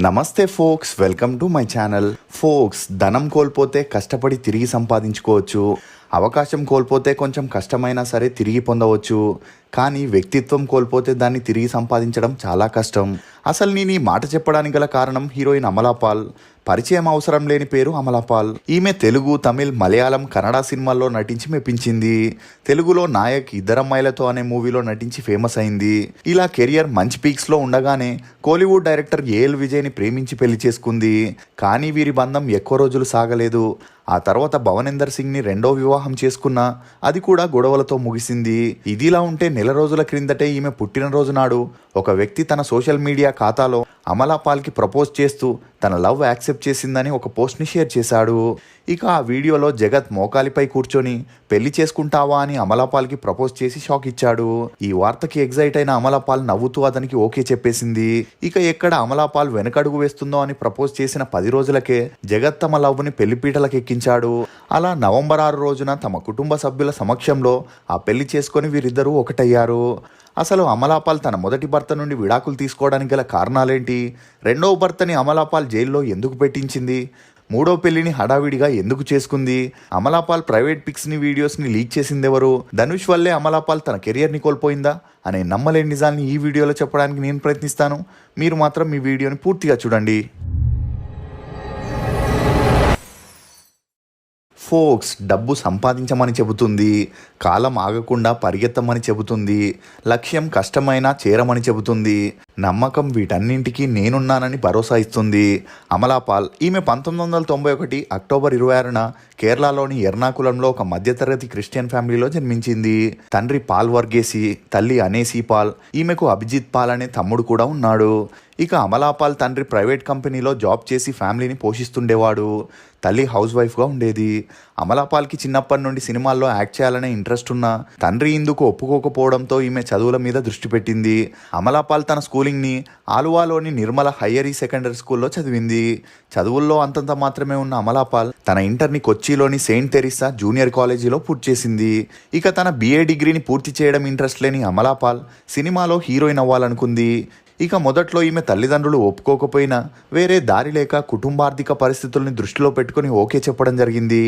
నమస్తే folks, welcome to my channel. Folks, ధనం కోల్పోతే కష్టపడి తిరిగి సంపాదించుకోవచ్చు. అవకాశం కోల్పోతే కొంచెం కష్టమైనా సరే తిరిగి పొందవచ్చు. కానీ వ్యక్తిత్వం కోల్పోతే దాన్ని తిరిగి సంపాదించడం చాలా కష్టం. అసలు నేను ఈ మాట చెప్పడానికి గల కారణం హీరోయిన్ అమలా పాల్. పరిచయం అవసరం లేని పేరు అమలా పాల్. ఈమె తెలుగు, తమిళ్, మలయాళం, కన్నడ సినిమాల్లో నటించి మెప్పించింది. తెలుగులో నాయక్ ఇద్దరమ్మాయిలతో అనే మూవీలో నటించి ఫేమస్ అయింది. ఇలా కెరియర్ మంచి పీక్స్లో ఉండగానే కోలీవుడ్ డైరెక్టర్ ఏఎల్ విజయ్ని ప్రేమించి పెళ్లి చేసుకుంది. కానీ వీరి బంధం ఎక్కువ రోజులు సాగలేదు. ఆ తర్వాత భవనేందర్ సింగ్ని రెండో వివాహం చేసుకున్నా అది కూడా గొడవలతో ముగిసింది. ఇదిలా ఉంటే నెల రోజుల క్రిందటే ఈమె పుట్టినరోజు నాడు ఒక వ్యక్తి తన సోషల్ మీడియా ఖాతాలో అమలా పాల్కి ప్రపోజ్ చేస్తూ తన లవ్ యాక్సెప్ట్ చేసిందని ఒక పోస్ట్ని షేర్ చేశాడు. ఇక ఆ వీడియోలో జగత్ మోకాలిపై కూర్చొని పెళ్లి చేసుకుంటావా అని అమలా పాల్కి ప్రపోజ్ చేసి షాక్ ఇచ్చాడు. ఈ వార్తకి ఎగ్జైట్ అయిన అమలా పాల్ నవ్వుతూ అతనికి ఓకే చెప్పేసింది. ఇక ఎక్కడ అమలా పాల్ వెనకడుగు వేస్తుందో అని ప్రపోజ్ చేసిన 10 రోజులకే జగత్ తమ లవ్ని పెళ్లిపీటలకు ఎక్కించాడు. అలా నవంబర్ 6 రోజున తమ కుటుంబ సభ్యుల సమక్షంలో ఆ పెళ్లి చేసుకొని వీరిద్దరూ ఒకటయ్యారు. అసలు అమలా పాల్ తన మొదటి భర్త నుండి విడాకులు తీసుకోవడానికి గల కారణాలేంటి? రెండవ భర్తని అమలా పాల్ జైల్లో ఎందుకు పెట్టించింది? మూడో పెళ్లిని హడావిడిగా ఎందుకు చేసుకుంది? అమలా పాల్ ప్రైవేట్ పిక్స్ని, వీడియోస్ని లీక్ చేసింది ఎవరు? ధనుష్ వల్లే అమలా పాల్ తన కెరియర్ని కోల్పోయిందా అనే నమ్మలేని నిజాన్ని ఈ వీడియోలో చెప్పడానికి నేను ప్రయత్నిస్తాను. మీరు మాత్రం ఈ వీడియోని పూర్తిగా చూడండి. ఫోక్స్, డబ్బు సంపాదించమని చెబుతుంది, కాలం ఆగకుండా పరిగెత్తమని చెబుతుంది, లక్ష్యం కష్టమైనా చేరమని చెబుతుంది, నమ్మకం వీటన్నింటికీ నేనున్నానని భరోసా ఇస్తుంది. అమలా పాల్. ఈమె 1991 అక్టోబర్ 26న కేరళలోని ఎర్నాకులంలో ఒక మధ్యతరగతి క్రిస్టియన్ ఫ్యామిలీలో జన్మించింది. తండ్రి పాల్ వర్గేసి, తల్లి అనేసి పాల్. ఈమెకు అభిజిత్ పాల్ అనే తమ్ముడు కూడా ఉన్నాడు. ఇక అమలా పాల్ తండ్రి ప్రైవేట్ కంపెనీలో జాబ్ చేసి ఫ్యామిలీని పోషిస్తుండేవాడు. తల్లి హౌస్ వైఫ్గా ఉండేది. అమలా పాల్కి చిన్నప్పటి నుండి సినిమాల్లో యాక్ట్ చేయాలనే ఇంట్రెస్ట్ ఉన్నా తండ్రి ఇందుకు ఒప్పుకోకపోవడంతో ఈమె చదువుల మీద దృష్టి పెట్టింది. అమలా పాల్ తన స్కూలింగ్ని ఆలువాలోని నిర్మల హయ్యరీ సెకండరీ స్కూల్లో చదివింది. చదువుల్లో అంతంత మాత్రమే ఉన్న అమలా పాల్ తన ఇంటర్ని కొచ్చిలోని సెయింట్ తెరిసా జూనియర్ కాలేజీలో పూర్తి చేసింది. ఇక తన BA డిగ్రీని పూర్తి చేయడం ఇంట్రెస్ట్ లేని అమలా పాల్ సినిమాలో హీరోయిన్ అవ్వాలనుకుంది. ఇక మొదట్లో ఈమె తల్లిదండ్రులు ఒప్పుకోకపోయినా వేరే దారి లేక కుటుంబార్థిక పరిస్థితుల్ని దృష్టిలో పెట్టుకుని ఓకే చెప్పడం జరిగింది.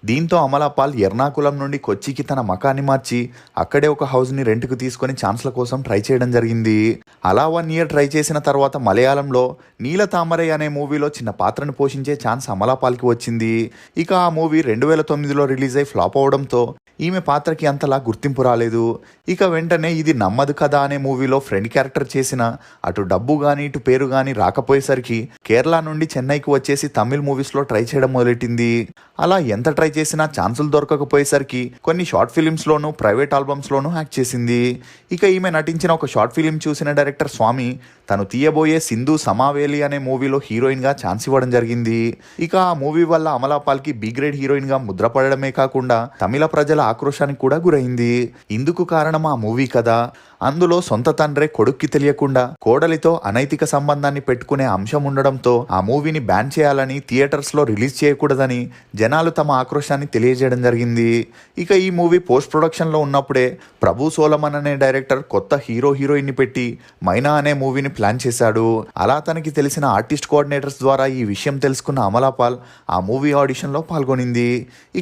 దీంతో అమలా పాల్ ఎర్నాకులం నుండి కొచ్చికి తన మకాన్ని మార్చి అక్కడే ఒక హౌస్ని రెంట్కు తీసుకొని ఛాన్స్ల కోసం ట్రై చేయడం జరిగింది. అలా 1 ఇయర్ ట్రై చేసిన తర్వాత మలయాళంలో నీల తామరై అనే మూవీలో చిన్న పాత్రను పోషించే ఛాన్స్ అమలా పాల్కి వచ్చింది. ఇక ఆ మూవీ 2009లో రిలీజ్ అయి ఫ్లాప్ అవడంతో ఈమె పాత్రకి అంతలా గుర్తింపు రాలేదు. ఇక వెంటనే ఇది నమ్మదు కదా అనే మూవీలో ఫ్రెండ్ క్యారెక్టర్ చేసిన అటు డబ్బు కానీ ఇటు పేరు కానీ రాకపోయేసరికి కేరళ నుండి చెన్నైకి వచ్చేసి తమిళ్ మూవీస్లో ట్రై చేయడం మొదలెట్టింది. అలా ఎంత ట్రై చేసినా ఛాన్సులు దొరకకపోయేసరికి కొన్ని షార్ట్ ఫిలిమ్స్లోనూ ప్రైవేట్ ఆల్బమ్స్లోనూ యాక్ట్ చేసింది. ఇక ఈమె నటించిన ఒక షార్ట్ ఫిలిం చూసిన డైరెక్టర్ స్వామి తను తీయబోయే సింధు సమావేలి అనే మూవీలో హీరోయిన్గా ఛాన్స్ ఇవ్వడం జరిగింది. ఇక ఆ మూవీ వల్ల అమలా పాల్కి B గ్రేడ్ హీరోయిన్గా ముద్రపడమే కాకుండా తమిళ ప్రజల ఆక్రోశానికి కూడా గురైంది. ఇందుకు కారణం ఆ మూవీ కదా. అందులో సొంత తండ్రే కొడుక్కి తెలియకుండా కోడలితో అనైతిక సంబంధాన్ని పెట్టుకునే అంశం ఉండడంతో ఆ మూవీని బ్యాన్ చేయాలని, థియేటర్స్లో రిలీజ్ చేయకూడదని జనాలు తమ ఆక్రోశాన్ని తెలియజేయడం జరిగింది. ఇక ఈ మూవీ పోస్ట్ ప్రొడక్షన్లో ఉన్నప్పుడే ప్రభు సోలమన్ అనే డైరెక్టర్ కొత్త హీరోయిన్ని పెట్టి మైనా అనే మూవీని ప్లాన్ చేశాడు. అలా తనకి తెలిసిన ఆర్టిస్ట్ కోఆర్డినేటర్స్ ద్వారా ఈ విషయం తెలుసుకున్న అమలా పాల్ ఆ మూవీ ఆడిషన్లో పాల్గొనింది.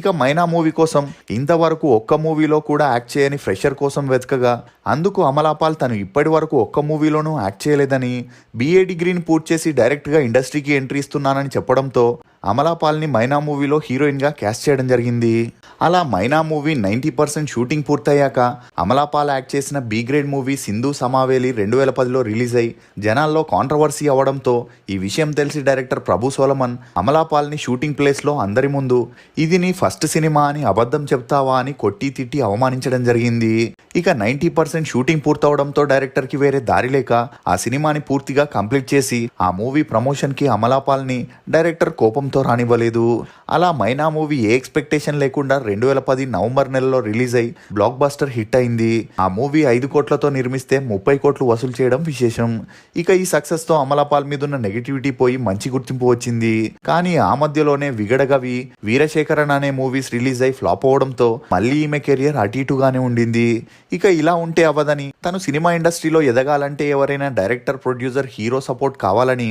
ఇక మైనా మూవీ కోసం ఇంతవరకు ఒక్క మూవీలో కూడా యాక్ట్ చేయని ఫ్రెషర్ కోసం వెతకగా అందుకు అమలా పాల్ తను ఇప్పటి వరకు ఒక్క మూవీలోనూ యాక్ట్ చేయలేదని, BA డిగ్రీని పూర్తి చేసి డైరెక్ట్గా ఇండస్ట్రీకి ఎంట్రీ ఇస్తున్నానని చెప్పడంతో అమలా పాల్ని మైనా మూవీలో హీరోయిన్గా క్యాస్ట్ చేయడం జరిగింది. అలా మైనా మూవీ 90% షూటింగ్ పూర్తయ్యాక అమలా పాల్ యాక్ట్ చేసిన B grade movie Sindhu Samaveli 2010లో రిలీజ్ అయి జనాల్లో కాంట్రవర్సీ అవ్వడంతో ఈ విషయం తెలిసి డైరెక్టర్ ప్రభు సోలమన్ అమలా పాల్ని షూటింగ్ ప్లేస్లో అందరి ముందు ఇది నీ ఫస్ట్ సినిమా అని అబద్ధం చెప్తావా అని కొట్టి తిట్టి అవమానించడం జరిగింది. ఇక 90% షూటింగ్ పూర్తవడంతో డైరెక్టర్కి వేరే దారి లేక ఆ సినిమాని పూర్తిగా కంప్లీట్ చేసి ఆ మూవీ ప్రమోషన్కి అమలా పాల్ని డైరెక్టర్ కోపంతో ఎక్స్పెక్టేషన్తో రానివ్వలేదు. అలా మైనా మూవీ ఏ ఎక్స్పెక్టేషన్ లేకుండా 2010 నవంబర్ నెలలో రిలీజ్ అయి బ్లాక్ బస్టర్ హిట్ అయింది. ఆ మూవీ 5 కోట్లతో నిర్మిస్తే 30 కోట్లు వసూలు చేయడం విశేషం. ఇక ఈ సక్సెస్ తో అమలాపాల్ మీద ఉన్న నెగిటివిటీ పోయి మంచి గుర్తింపు వచ్చింది. కానీ ఆ మధ్యలోనే విగడగవి, వీరశేఖరన్ అనే మూవీస్ రిలీజ్ అయి ఫ్లాప్ అవడంతో మళ్ళీ ఈమె కెరియర్ అటు ఇటుగానే ఉండింది. ఇక ఇలా ఉంటే అవ్వదని తను సినిమా ఇండస్ట్రీలో ఎదగాలంటే ఎవరైనా డైరెక్టర్, ప్రొడ్యూసర్, హీరో సపోర్ట్ కావాలని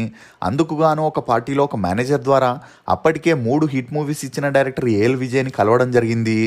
అందుకు గాను ఒక పార్టీలో ఒక మేనేజర్ ద్వారా అప్పటికే 3 హిట్ మూవీస్ ఇచ్చిన డైరెక్టర్ ఏఎల్ విజయ్ని కలవడం జరిగింది.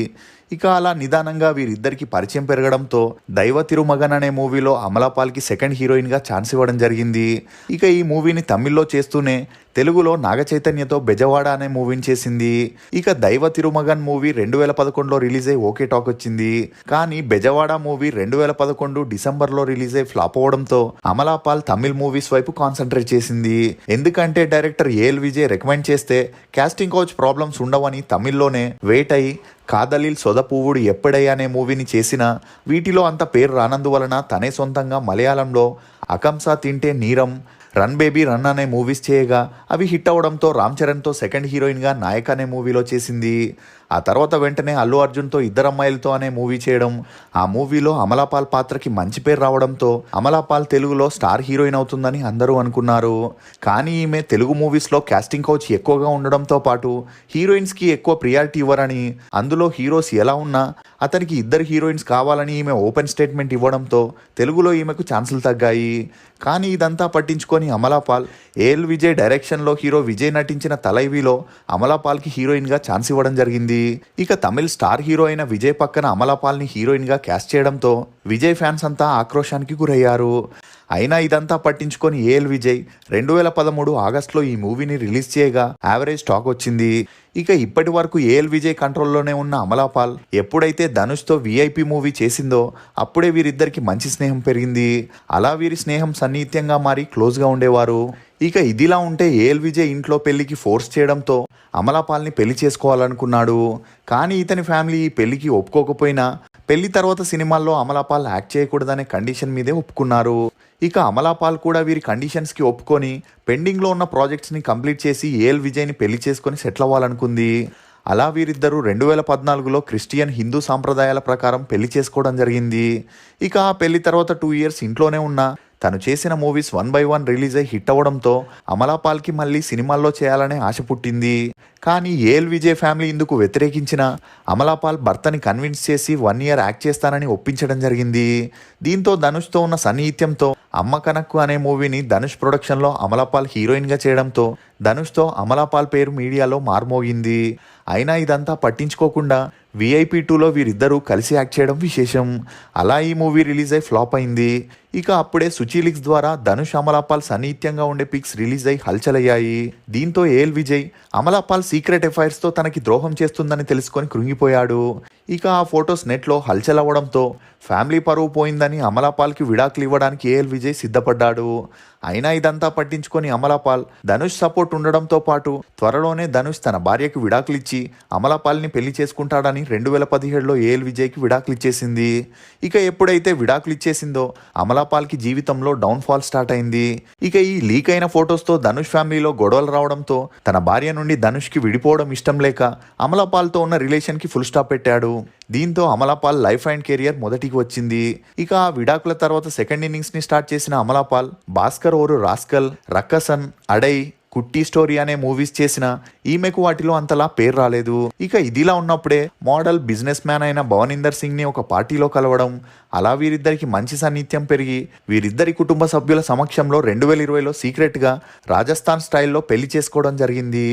ఇక అలా నిదానంగా వీరిద్దరికి పరిచయం పెరగడంతో దైవ తిరుమగన్ అనే మూవీలో అమలాపాల్కి సెకండ్ హీరోయిన్గా ఛాన్స్ ఇవ్వడం జరిగింది. ఇక ఈ మూవీని తమిళ్లో చేస్తూనే తెలుగులో నాగ చైతన్యతో బెజవాడ అనే మూవీని చేసింది. ఇక దైవ తిరుమగన్ మూవీ 2011లో రిలీజ్ అయి ఓకే టాక్ వచ్చింది. కానీ బెజవాడ మూవీ 2011 డిసెంబర్లో రిలీజ్ అయి ఫ్లాప్ అవడంతో అమలాపాల్ తమిళ్ మూవీస్ వైపు కాన్సన్ట్రేట్ చేసింది. ఎందుకంటే డైరెక్టర్ ఏఎల్ విజయ్ రికమెండ్ చేస్తే కాస్టింగ్ కౌచ్ ప్రాబ్లమ్స్ ఉండవని తమిళ్లోనే వెయిట్ అయి కాదలిల్ సొదపువ్వుడు ఎప్పుడై అనే మూవీని చేసిన వీటిలో అంత పేరు రానందువలన తనే సొంతంగా మలయాళంలో అకంసా తింటే నీరం, రన్ బేబీ రన్ అనే మూవీస్ చేయగా అవి హిట్ అవడంతో రామ్ చరణ్తో సెకండ్ హీరోయిన్గా నాయక్ అనే మూవీలో చేసింది. ఆ తర్వాత వెంటనే అల్లు అర్జున్తో ఇద్దరమ్మాయిలతో అనే మూవీ చేయడం, ఆ మూవీలో అమలాపాల్ పాత్రకి మంచి పేరు రావడంతో అమలాపాల్ తెలుగులో స్టార్ హీరోయిన్ అవుతుందని అందరూ అనుకున్నారు. కానీ ఈమె తెలుగు మూవీస్లో కాస్టింగ్ కౌచ్ ఎక్కువగా ఉండడంతో పాటు హీరోయిన్స్కి ఎక్కువ ప్రియారిటీ ఇవ్వరని, అందులో హీరోస్ ఎలా ఉన్నా అతనికి 2 హీరోయిన్స్ కావాలని ఈమె ఓపెన్ స్టేట్మెంట్ ఇవ్వడంతో తెలుగులో ఈమెకు ఛాన్సులు తగ్గాయి. కానీ ఇదంతా పట్టించుకొని అమలాపాల్ ఏఎల్ విజయ్ డైరెక్షన్లో హీరో విజయ్ నటించిన తలైవిలో అమలాపాల్కి హీరోయిన్గా ఛాన్స్ ఇవ్వడం జరిగింది. ఇక తమిళ్ స్టార్ హీరో అయిన విజయ్ పక్కన అమలాపాల్ని హీరోయిన్గా క్యాస్ట్ చేయడంతో విజయ్ ఫ్యాన్స్ అంతా ఆక్రోశానికి గురయ్యారు. అయినా ఇదంతా పట్టించుకొని ఏఎల్ విజయ్ 2013 ఆగస్టులో ఈ మూవీని రిలీజ్ చేయగా యావరేజ్ టాక్ వచ్చింది. ఇక ఇప్పటి వరకు ఏఎల్ విజయ్ కంట్రోల్లోనే ఉన్న అమలాపాల్ ఎప్పుడైతే ధనుష్తో విఐపి మూవీ చేసిందో అప్పుడే వీరిద్దరికి మంచి స్నేహం పెరిగింది. అలా వీరి స్నేహం సన్నిహిత్యంగా మారి క్లోజ్గా ఉండేవారు. ఇక ఇదిలా ఉంటే ఏఎల్ విజయ్ ఇంట్లో పెళ్లికి ఫోర్స్ చేయడంతో అమలాపాల్ని పెళ్లి చేసుకోవాలనుకున్నాడు. కానీ ఇతని ఫ్యామిలీ ఈ పెళ్లికి ఒప్పుకోకపోయినా పెళ్లి తర్వాత సినిమాల్లో అమలాపాల్ యాక్ట్ చేయకూడదనే కండిషన్ మీదే ఒప్పుకున్నారు. ఇక అమలాపాల్ కూడా వీరి కండిషన్స్కి ఒప్పుకొని పెండింగ్లో ఉన్న ప్రాజెక్ట్స్ని కంప్లీట్ చేసి ఏఎల్ విజయ్ని పెళ్లి చేసుకొని సెటిల్ అవ్వాలనుకుంది. అలా వీరిద్దరూ 2014లో క్రిస్టియన్ హిందూ సాంప్రదాయాల ప్రకారం పెళ్లి చేసుకోవడం జరిగింది. ఇక ఆ పెళ్లి తర్వాత 2 ఇయర్స్ ఇంట్లోనే ఉన్న తను చేసిన మూవీస్ 1 by 1 రిలీజ్ అయి హిట్ అవ్వడంతో అమలాపాల్కి మళ్ళీ సినిమాల్లో చేయాలనే ఆశ పుట్టింది. కానీ ఏఎల్ విజయ్ ఫ్యామిలీ ఇందుకు వ్యతిరేకించిన అమలాపాల్ భర్తని కన్విన్స్ చేసి 1 ఇయర్ యాక్ట్ చేస్తానని ఒప్పించడం జరిగింది. దీంతో ధనుష్తో ఉన్న సన్నిహిత్యంతో అమ్మ కనక్కు అనే మూవీని ధనుష్ ప్రొడక్షన్లో అమలాపాల్ హీరోయిన్గా చేయడంతో ధనుష్తో అమలాపాల్ పేరు మీడియాలో మార్మోగింది. అయినా ఇదంతా పట్టించుకోకుండా విఐపి 2లో వీరిద్దరూ కలిసి యాక్ట్ చేయడం విశేషం. అలా ఈ మూవీ రిలీజ్ అయి ఫ్లాప్ అయింది. ఇక అప్పుడే సుచీలిక్స్ ద్వారా ధనుష్ అమలాపాల్ సన్నిహిత్యంగా ఉండే పిక్స్ రిలీజ్ అయి హల్చల్ అయ్యాయి. దీంతో ఏఎల్ విజయ్ అమలాపాల్ సీక్రెట్ అఫైర్స్తో తనకి ద్రోహం చేస్తుందని తెలుసుకొని కృంగిపోయాడు. ఇక ఆ ఫొటోస్ నెట్లో హల్చల్ అవ్వడంతో ఫ్యామిలీ పరువు పోయిందని అమలాపాల్కి విడాకులు ఇవ్వడానికి ఏఎల్ విజయ్ సిద్ధపడ్డాడు. అయినా ఇదంతా పట్టించుకొని అమలాపాల్ ధనుష్ సపోర్ట్ ఉండడంతో పాటు త్వరలోనే ధనుష్ తన భార్యకు విడాకులు ఇచ్చి అమలాపాల్ని పెళ్లి చేసుకుంటాడని 2017లో ఏఎల్ విజయ్కి విడాకులు ఇచ్చేసింది. ఇక ఎప్పుడైతే విడాకులు ఇచ్చేసిందో అమలాపాల్కి జీవితంలో డౌన్ఫాల్ స్టార్ట్ అయింది. ఇక ఈ లీక్ అయిన ఫొటోస్తో ధనుష్ ఫ్యామిలీలో గొడవలు రావడంతో తన భార్య నుండి ధనుష్కి విడిపోవడం ఇష్టం లేక అమలాపాల్తో ఉన్న రిలేషన్కి ఫుల్ స్టాప్ పెట్టాడు. దీంతో అమలాపాల్ లైఫ్ అండ్ కెరియర్ మొదటికి వచ్చింది. ఇక ఆ విడాకుల తర్వాత సెకండ్ ఇన్నింగ్స్ని స్టార్ట్ చేసిన అమలాపాల్ భాస్కర్ ఓరు రాస్కల్, రక్కసన్, అడై, కుట్టి స్టోరీ అనే మూవీస్ చేసిన ఈమెకు వాటిలో అంతలా పేరు రాలేదు. ఇక ఇదిలా ఉన్నప్పుడే మోడల్, బిజినెస్ మ్యాన్ అయిన భవనిందర్ సింగ్ని ఒక పార్టీలో కలవడం, అలా వీరిద్దరికి మంచి సాన్నిధ్యం పెరిగి వీరిద్దరి కుటుంబ సభ్యుల సమక్షంలో 2020లో సీక్రెట్గా రాజస్థాన్ స్టైల్లో పెళ్లి చేసుకోవడం జరిగింది.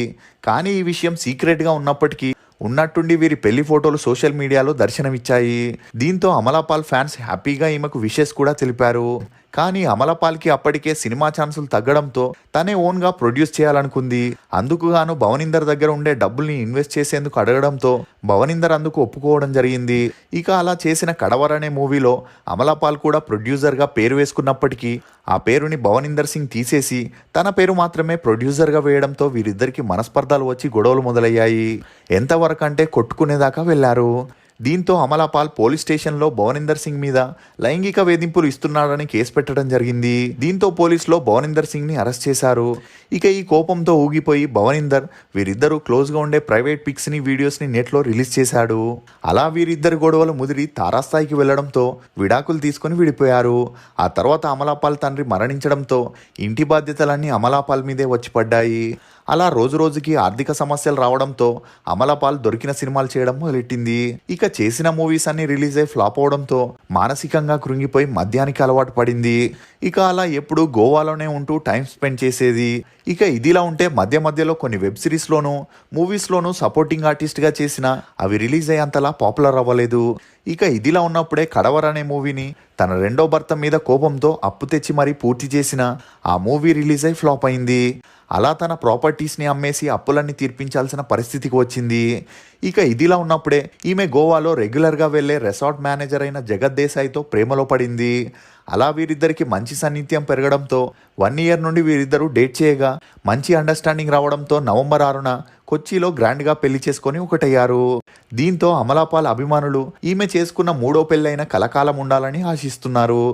కానీ ఈ విషయం సీక్రెట్గా ఉన్నప్పటికీ ఉన్నట్టుండి వీరి పెళ్లి ఫోటోలు సోషల్ మీడియాలో దర్శనమిచ్చాయి. దీంతో అమలాపాల్ ఫ్యాన్స్ హ్యాపీగా ఈమెకు విషెస్ కూడా తెలిపారు. కానీ అమలాపాల్కి అప్పటికే సినిమా ఛాన్సులు తగ్గడంతో తనే ఓన్గా ప్రొడ్యూస్ చేయాలనుకుంది. అందుకు గాను భవనిందర్ దగ్గర ఉండే డబ్బుల్ని ఇన్వెస్ట్ చేసేందుకు అడగడంతో భవనిందర్ అందుకు ఒప్పుకోవడం జరిగింది. ఇక అలా చేసిన కడవర్ అనే మూవీలో అమలాపాల్ కూడా ప్రొడ్యూసర్గా పేరు వేసుకున్నప్పటికీ ఆ పేరుని భవనిందర్ సింగ్ తీసేసి తన పేరు మాత్రమే ప్రొడ్యూసర్గా వేయడంతో వీరిద్దరికి మనస్పర్ధాలు వచ్చి గొడవలు మొదలయ్యాయి. ఎంతవరకు అంటే కొట్టుకునేదాకా వెళ్లారు. దీంతో అమలాపాల్ పోలీస్ స్టేషన్లో భవనిందర్ సింగ్ మీద లైంగిక వేధింపులు ఇస్తున్నాడని కేసు పెట్టడం జరిగింది. దీంతో పోలీసులు భవనిందర్ సింగ్ని అరెస్ట్ చేశారు. ఇక ఈ కోపంతో ఊగిపోయి భవనిందర్ వీరిద్దరూ క్లోజ్గా ఉండే ప్రైవేట్ పిక్స్ని వీడియోస్ని నెట్లో రిలీజ్ చేశాడు. అలా వీరిద్దరు గొడవలు ముదిరి తారాస్థాయికి వెళ్లడంతో విడాకులు తీసుకుని విడిపోయారు. ఆ తర్వాత అమలాపాల్ తండ్రి మరణించడంతో ఇంటి బాధ్యతలన్నీ అమలాపాల్ మీదే వచ్చి పడ్డాయి. అలా రోజు రోజుకి ఆర్థిక సమస్యలు రావడంతో అమలాపాల్ దొరికిన సినిమాలు చేయడం మొదలెట్టింది. ఇక చేసిన మూవీస్ అన్ని రిలీజ్ అయి ఫ్లాప్ అవడంతో మానసికంగా కృంగిపోయి మద్యానికి అలవాటు పడింది. ఇక అలా ఎప్పుడూ గోవాలోనే ఉంటూ టైం స్పెండ్ చేసేది. ఇక ఇదిలా ఉంటే మధ్య మధ్యలో కొన్ని వెబ్ సిరీస్లోనూ మూవీస్లోనూ సపోర్టింగ్ ఆర్టిస్ట్గా చేసిన అవి రిలీజ్ అయ్యేంతలా పాపులర్ అవ్వలేదు. ఇక ఇదిలా ఉన్నప్పుడే కడవర్ అనే మూవీని తన రెండో భర్త మీద కోపంతో అప్పు తెచ్చి మరీ పూర్తి చేసిన ఆ మూవీ రిలీజ్ అయి ఫ్లాప్ అయింది. అలా తన ప్రాపర్టీస్ని అమ్మేసి అప్పులన్నీ తీర్పించాల్సిన పరిస్థితికి వచ్చింది. ఇక ఇదిలా ఉన్నప్పుడే ఈమె గోవాలో రెగ్యులర్గా వెళ్లే రెసార్ట్ మేనేజర్ అయిన జగత్ దేశాయ్తో ప్రేమలో పడింది. అలా వీరిద్దరికి మంచి సాన్నిధ్యం పెరగడంతో 1 year నుండి వీరిద్దరూ డేట్ చేయగా మంచి అండర్స్టాండింగ్ రావడంతో నవంబర్ 6న కొచ్చిలో గ్రాండ్గా పెళ్లి చేసుకొని ఒకటయ్యారు. దీంతో అమలాపాల్ అభిమానులు ఈమె చేసుకున్న 3వ పెళ్ళైన కలకాలం ఉండాలని ఆశిస్తున్నారు.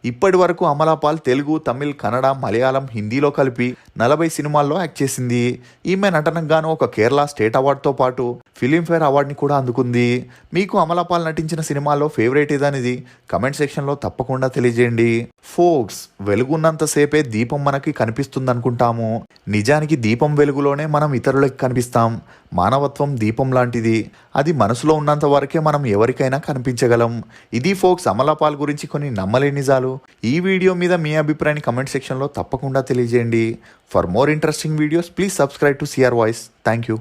ఇప్పటి వరకు అమలాపాల్ తెలుగు, తమిళ్, కన్నడ, మలయాళం, హిందీలో కలిపి 40 సినిమాల్లో యాక్ట్ చేసింది. ఈమె నటనకు గాను ఒక కేరళ స్టేట్ అవార్డుతో పాటు ఫిలింఫేర్ అవార్డుని కూడా అందుకుంది. మీకు అమలాపాల్ నటించిన సినిమాల్లో ఫేవరెట్ ఏదనేది కమెంట్ సెక్షన్లో తప్పకుండా తెలియజేయండి. ఫోక్స్, వెలుగున్నంతసేపే దీపం మనకి కనిపిస్తుంది అనుకుంటాము. నిజానికి దీపం వెలుగులోనే మనం ఇతరులకి కనిపిస్తాం. మానవత్వం దీపం లాంటిది. అది మనసులో ఉన్నంత వరకే మనం ఎవరికైనా కనిపించగలం. ఇది ఫోక్స్ అమలాపాల్ గురించి కొన్ని నమ్మలేని నిజాలు. ఈ వీడియో మీద మీ అభిప్రాయాన్ని కమెంట్ సెక్షన్లో తప్పకుండా తెలియజేయండి. For more interesting videos please subscribe to CR voice. Thank you.